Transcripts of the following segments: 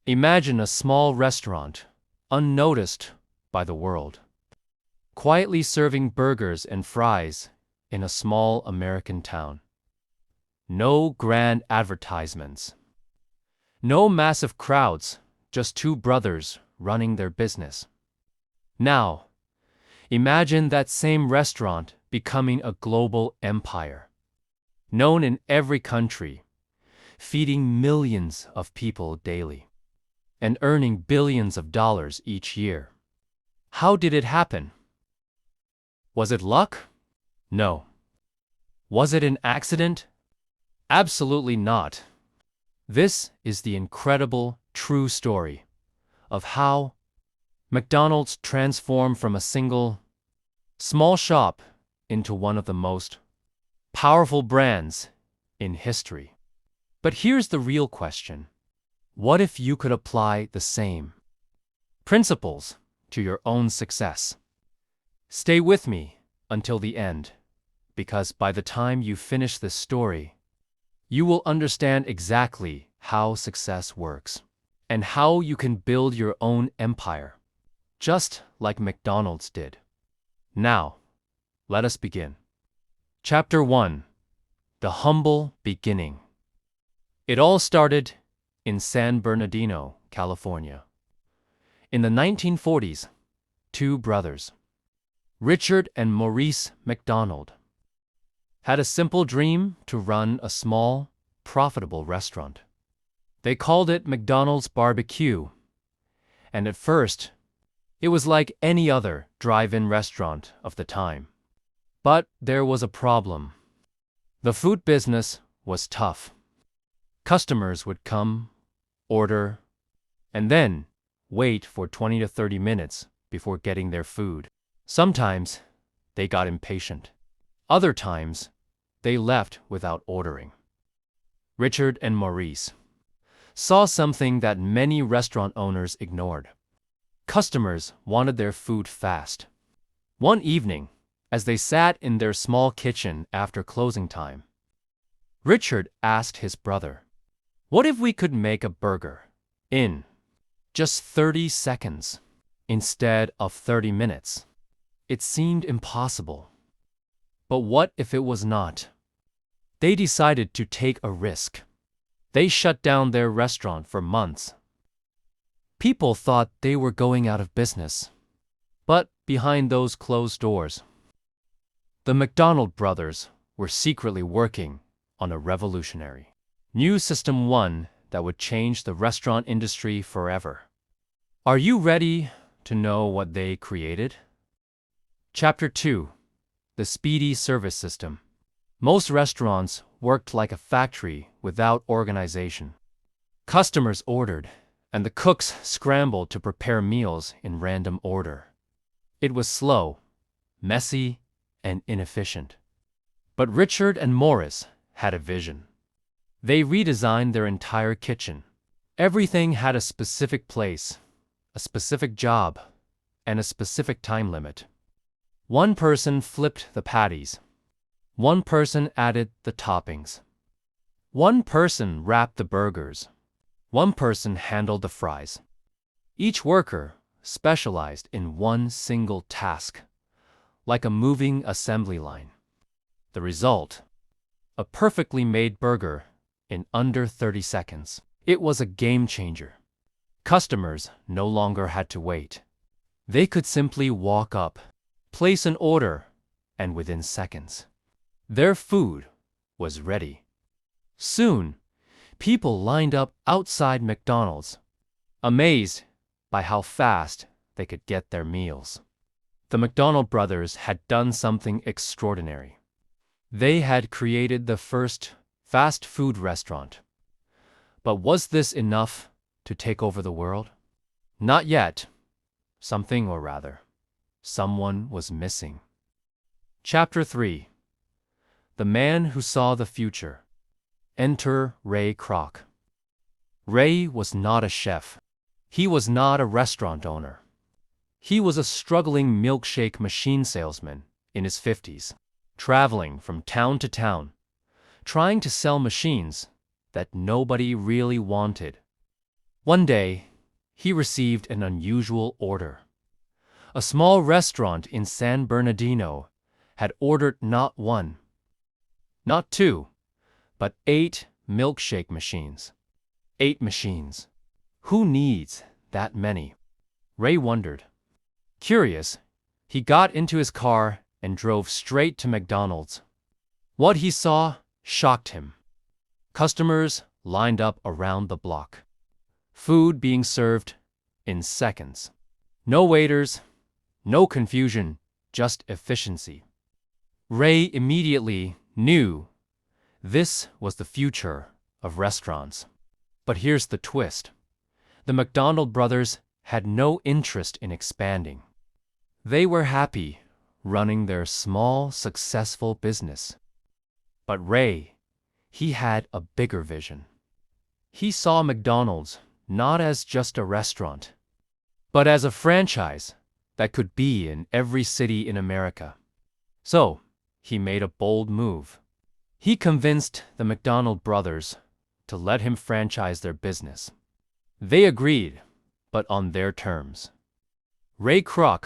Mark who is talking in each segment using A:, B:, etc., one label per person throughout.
A: Imagine a small restaurant, unnoticed by the world, quietly serving burgers and fries in a small American town. No grand advertisements. No massive crowds, just two brothers running their business. Now, imagine that same restaurant becoming a global empire, known in every country, feeding millions of people daily, and earning billions of dollars each year. How did it happen? Was it luck? No. Was it an accident? Absolutely not. This is the incredible, true story of how McDonald's transformed from a single, small shop into one of the most powerful brands in history. But here's the real question. What if you could apply the same principles to your own success? Stay with me until the end, because by the time you finish this story, you will understand exactly how success works and how you can build your own empire, just like McDonald's did. Now, let us begin. Chapter 1: The Humble Beginning. It all started in San Bernardino, California. In the 1940s, two brothers, Richard and Maurice McDonald, had a simple dream to run a small, profitable restaurant. They called it McDonald's Barbecue, and at first, it was like any other drive-in restaurant of the time. But there was a problem. The food business was tough. Customers would come, order, and then wait for 20 to 30 minutes before getting their food. Sometimes they got impatient. Other times, they left without ordering. Richard and Maurice saw something that many restaurant owners ignored. Customers wanted their food fast. One evening, as they sat in their small kitchen after closing time, Richard asked his brother, "What if we could make a burger in just 30 seconds instead of 30 minutes?" It seemed impossible. But what if it was not? They decided to take a risk. They shut down their restaurant for months. People thought they were going out of business. But behind those closed doors, the McDonald brothers were secretly working on a revolutionary new system, one that would change the restaurant industry forever. Are you ready to know what they created? Chapter 2: The Speedy Service System. Most restaurants worked like a factory without organization. Customers ordered, and the cooks scrambled to prepare meals in random order. It was slow, messy, and inefficient. But Richard and Maurice had a vision. They redesigned their entire kitchen. Everything had a specific place, a specific job, and a specific time limit. One person flipped the patties. One person added the toppings. One person wrapped the burgers. One person handled the fries. Each worker specialized in one single task, like a moving assembly line. The result: a perfectly made burger in under 30 seconds. It was a game changer. Customers no longer had to wait. They could simply walk up, place an order, and within seconds, their food was ready. Soon, people lined up outside McDonald's, amazed by how fast they could get their meals. The McDonald brothers had done something extraordinary. They had created the first fast food restaurant. But was this enough to take over the world? Not yet. Something, or rather, someone was missing. Chapter 3: The Man Who Saw the Future. Enter Ray Kroc. Ray was not a chef. He was not a restaurant owner. He was a struggling milkshake machine salesman in his 50s, traveling from town to town, trying to sell machines that nobody really wanted. One day, he received an unusual order. A small restaurant in San Bernardino had ordered not one, not two, but 8 milkshake machines. 8 machines. Who needs that many? Ray wondered. Curious, he got into his car and drove straight to McDonald's. What he saw shocked him. Customers lined up around the block. Food being served in seconds. No waiters, no confusion, just efficiency. Ray immediately knew this was the future of restaurants. But here's the twist. The McDonald brothers had no interest in expanding. They were happy running their small, successful business. But Ray, he had a bigger vision. He saw McDonald's not as just a restaurant, but as a franchise that could be in every city in America. So, he made a bold move. He convinced the McDonald brothers to let him franchise their business. They agreed, but on their terms. Ray Kroc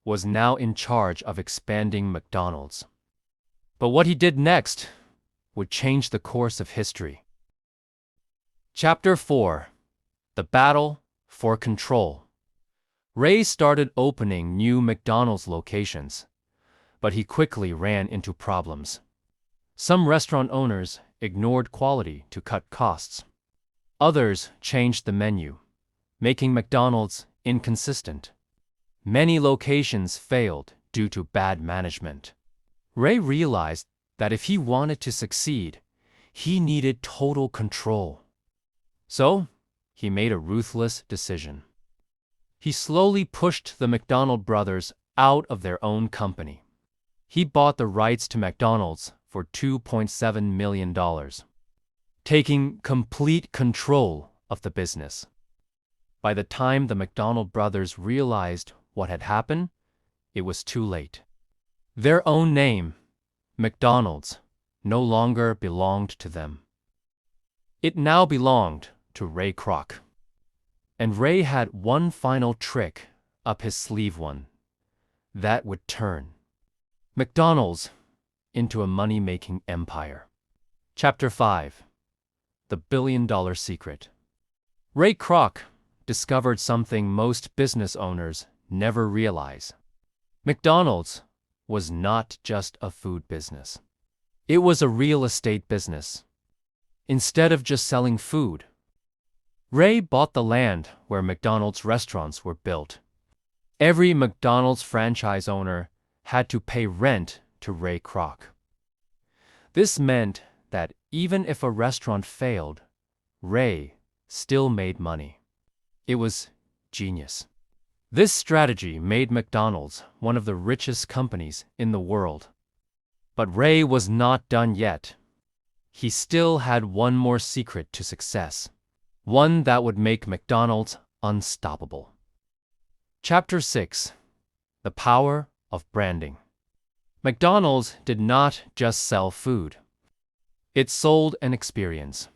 A: was now in charge of expanding McDonald's. But what he did next would change the course of history. Chapter 4: The Battle for Control. Ray started opening new McDonald's locations, but he quickly ran into problems. Some restaurant owners ignored quality to cut costs. Others changed the menu, making McDonald's inconsistent. Many locations failed due to bad management. Ray realized that if he wanted to succeed, he needed total control. So, he made a ruthless decision. He slowly pushed the McDonald brothers out of their own company. He bought the rights to McDonald's for $2.7 million, taking complete control of the business. By the time the McDonald brothers realized what had happened, it was too late. Their own name, McDonald's, no longer belonged to them. It now belonged to Ray Kroc. And Ray had one final trick up his sleeve, one that would turn McDonald's into a money-making empire. Chapter 5: The Billion-Dollar Secret. Ray Kroc discovered something most business owners never realize. McDonald's was not just a food business. It was a real estate business. Instead of just selling food, Ray bought the land where McDonald's restaurants were built. Every McDonald's franchise owner had to pay rent to Ray Kroc. This meant that even if a restaurant failed, Ray still made money. It was genius. This strategy made McDonald's one of the richest companies in the world. But Ray was not done yet. He still had one more secret to success, one that would make McDonald's unstoppable. Chapter 6: The Power of Branding. McDonald's did not just sell food. It sold an experience.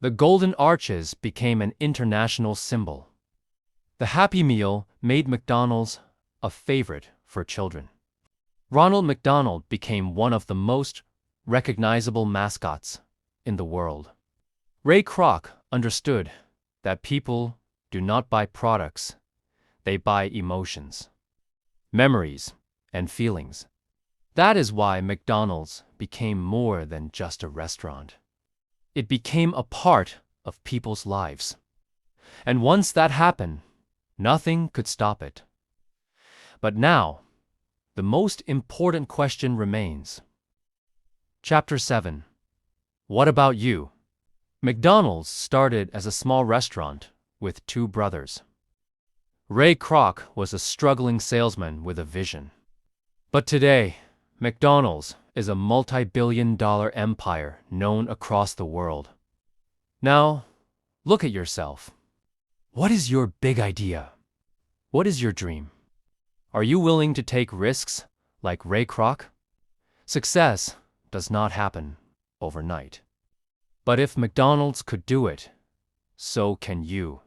A: The Golden Arches became an international symbol. The Happy Meal made McDonald's a favorite for children. Ronald McDonald became one of the most recognizable mascots in the world. Ray Kroc understood that people do not buy products, they buy emotions, memories, and feelings. That is why McDonald's became more than just a restaurant. It became a part of people's lives. And once that happened, nothing could stop it. But now, the most important question remains. Chapter 7: What about you? McDonald's started as a small restaurant with 2 brothers. Ray Kroc was a struggling salesman with a vision. But today, McDonald's is a multi-billion-dollar empire known across the world. Now, look at yourself. What is your big idea? What is your dream? Are you willing to take risks like Ray Kroc? Success does not happen overnight. But if McDonald's could do it, so can you.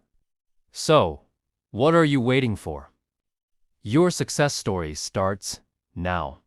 A: So, what are you waiting for? Your success story starts now.